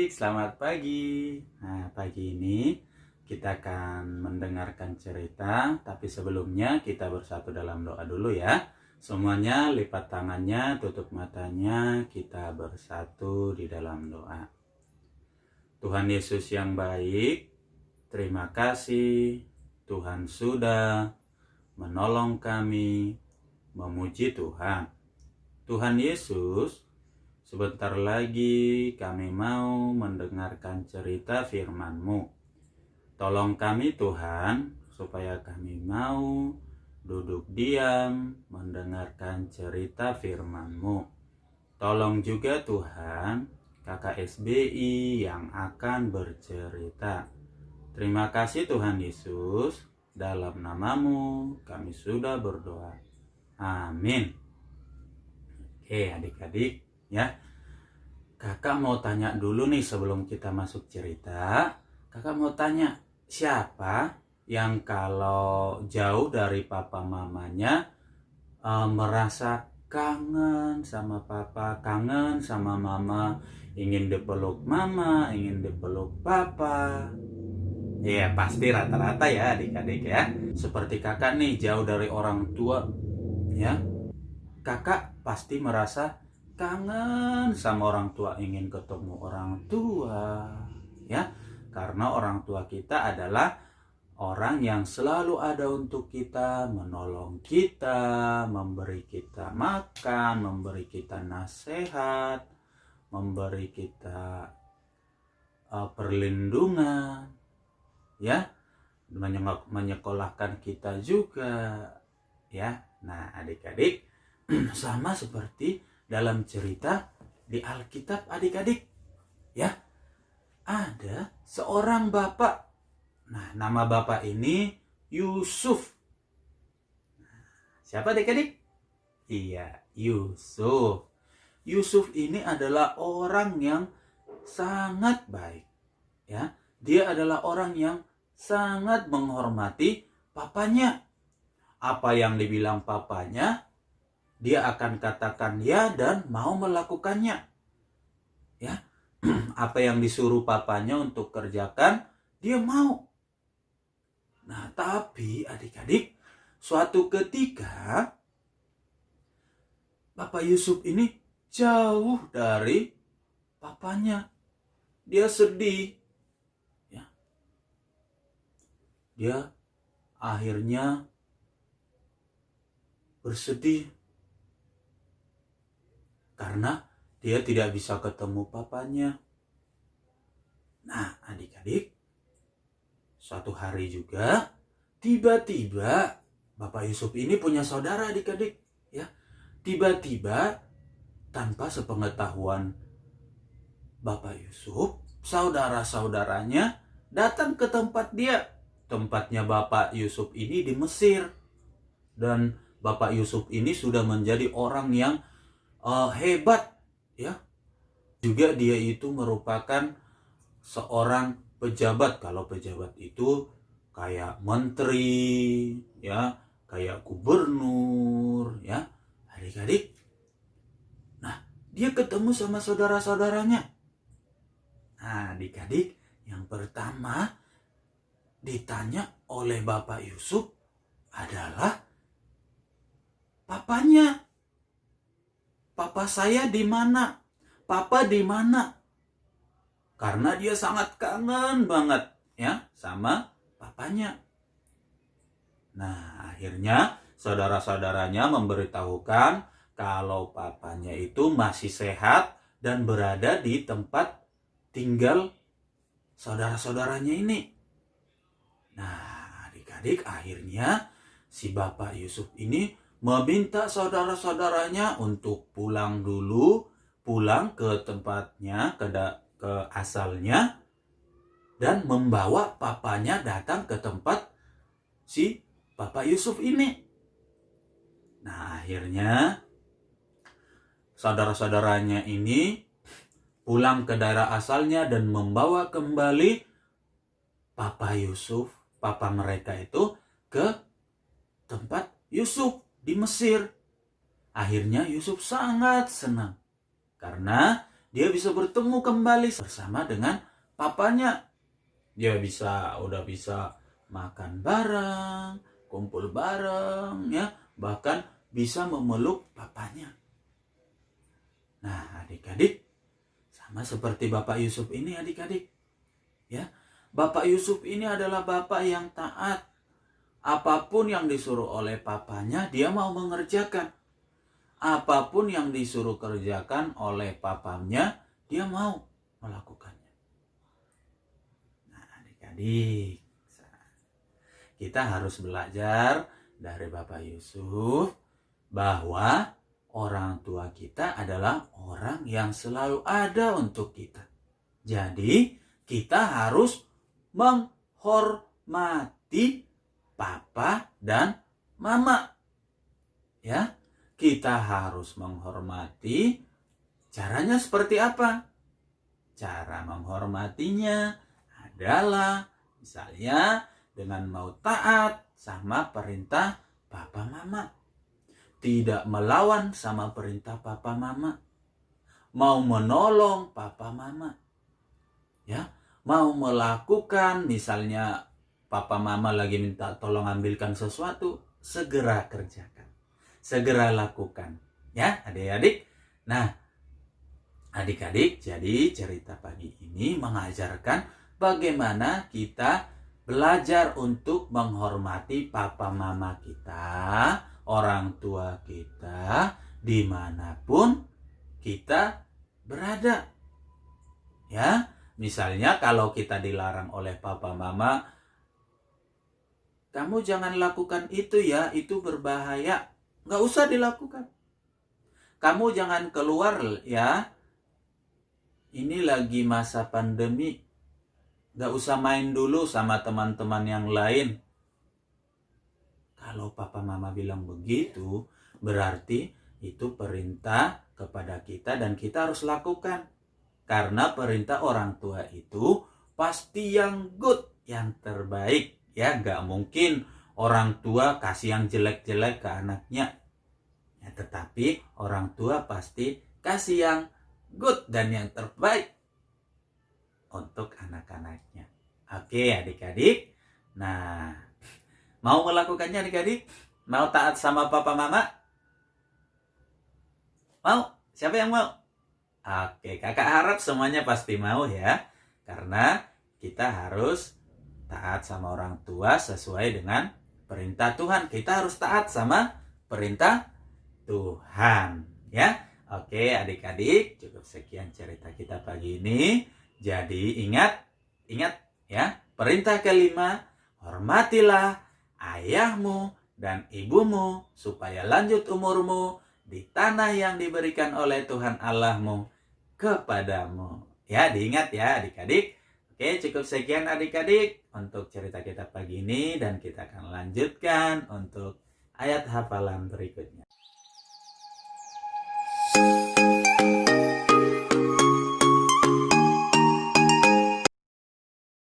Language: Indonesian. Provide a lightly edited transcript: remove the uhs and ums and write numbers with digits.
adik-adik, selamat pagi. Nah, pagi ini kita akan mendengarkan cerita, tapi sebelumnya kita bersatu dalam doa dulu ya. Semuanya lipat tangannya, tutup matanya, kita bersatu di dalam doa. Tuhan Yesus yang baik, terima kasih Tuhan sudah menolong kami, memuji Tuhan. Tuhan Yesus, sebentar lagi kami mau mendengarkan cerita firman-Mu. Tolong kami Tuhan, supaya kami mau duduk diam mendengarkan cerita firman-Mu. Tolong juga Tuhan, kakak SBI yang akan bercerita. Terima kasih Tuhan Yesus, dalam nama-Mu kami sudah berdoa. Amin. Oke adik-adik ya. Kakak mau tanya dulu nih sebelum kita masuk cerita. Kakak mau tanya, siapa yang kalau jauh dari papa mamanya merasa kangen sama papa, kangen sama mama, ingin dipeluk mama, ingin dipeluk papa? Ya pasti rata-rata ya adik-adik ya. Seperti kakak nih jauh dari orang tua ya. Kakak pasti merasa kangen sama orang tua, ingin ketemu orang tua ya, karena orang tua kita adalah orang yang selalu ada untuk kita, menolong kita, memberi kita makan, memberi kita nasihat, memberi kita perlindungan ya, menyekolahkan kita juga ya. Nah adik-adik, sama seperti dalam cerita di Alkitab adik-adik ya, ada seorang bapak. Nah, nama bapak ini Yusuf. Siapa adik-adik? Iya, Yusuf. Yusuf ini adalah orang yang sangat baik ya. Dia adalah orang yang sangat menghormati papanya. Apa yang dibilang papanya, dia akan katakan ya dan mau melakukannya. Ya. Apa yang disuruh papanya untuk kerjakan, dia mau. Nah, tapi adik-adik, suatu ketika Bapak Yusuf ini jauh dari papanya. Dia sedih. Ya. Dia akhirnya bersedih karena dia tidak bisa ketemu papanya. Nah, adik-adik, suatu hari juga tiba-tiba Bapak Yusuf ini punya saudara adik-adik ya. Tiba-tiba tanpa sepengetahuan Bapak Yusuf, saudara-saudaranya datang ke tempat dia. Tempatnya Bapak Yusuf ini di Mesir. Dan Bapak Yusuf ini sudah menjadi orang yang hebat ya. Juga dia itu merupakan seorang pejabat. Kalau pejabat itu kayak menteri ya, kayak gubernur ya adik-adik. Nah, dia ketemu sama saudara-saudaranya. Nah adik-adik, yang pertama ditanya oleh Bapak Yusuf adalah papanya. Papa saya di mana? Papa di mana? Karena dia sangat kangen banget ya sama papanya. Nah, akhirnya saudara-saudaranya memberitahukan kalau papanya itu masih sehat dan berada di tempat tinggal saudara-saudaranya ini. Nah, adik-adik, akhirnya si Bapak Yusuf ini meminta saudara-saudaranya untuk pulang dulu, pulang ke tempatnya, ke asalnya, dan membawa papanya datang ke tempat si Bapak Yusuf ini. Nah, akhirnya saudara-saudaranya ini pulang ke daerah asalnya dan membawa kembali Papa Yusuf, papa mereka itu, ke tempat Yusuf di Mesir. Akhirnya Yusuf sangat senang karena dia bisa bertemu kembali bersama dengan papanya. Dia udah bisa makan bareng, kumpul bareng, ya, bahkan bisa memeluk papanya. Nah, adik-adik, sama seperti Bapak Yusuf ini, adik-adik, ya. Bapak Yusuf ini adalah bapak yang taat. Apapun yang disuruh oleh papanya, dia mau mengerjakan. Apapun yang disuruh kerjakan oleh papanya, dia mau melakukannya. Nah, adik-adik, kita harus belajar dari Bapak Yusuf bahwa orang tua kita adalah orang yang selalu ada untuk kita. Jadi, kita harus menghormati papa dan mama. Ya, kita harus menghormati. Caranya seperti apa? Cara menghormatinya adalah misalnya dengan mau taat sama perintah papa mama. Tidak melawan sama perintah papa mama. Mau menolong papa mama. Ya, mau melakukan misalnya papa mama lagi minta tolong ambilkan sesuatu, segera kerjakan. Segera lakukan. Ya, adik-adik. Nah, adik-adik, jadi cerita pagi ini mengajarkan bagaimana kita belajar untuk menghormati papa mama kita, orang tua kita, dimanapun kita berada. Ya, misalnya kalau kita dilarang oleh papa mama, kamu jangan lakukan itu ya, itu berbahaya. Nggak usah dilakukan. Kamu jangan keluar ya. Ini lagi masa pandemi. Nggak usah main dulu sama teman-teman yang lain. Kalau papa mama bilang begitu, berarti itu perintah kepada kita dan kita harus lakukan. Karena perintah orang tua itu pasti yang good, yang terbaik. Ya, nggak mungkin orang tua kasih yang jelek-jelek ke anaknya. Ya, tetapi orang tua pasti kasih yang good dan yang terbaik untuk anak-anaknya. Oke, adik-adik. Nah, mau melakukannya adik-adik? Mau taat sama papa mama? Mau? Siapa yang mau? Oke, kakak harap semuanya pasti mau ya. Karena kita harus taat sama orang tua sesuai dengan perintah Tuhan. Kita harus taat sama perintah Tuhan, ya. Oke, adik-adik, cukup sekian cerita kita pagi ini. Jadi ingat ya, perintah kelima, hormatilah ayahmu dan ibumu supaya lanjut umurmu di tanah yang diberikan oleh Tuhan Allahmu kepadamu. Ya, diingat ya adik-adik. Oke, cukup sekian adik-adik untuk cerita kita pagi ini dan kita akan lanjutkan untuk ayat hafalan berikutnya.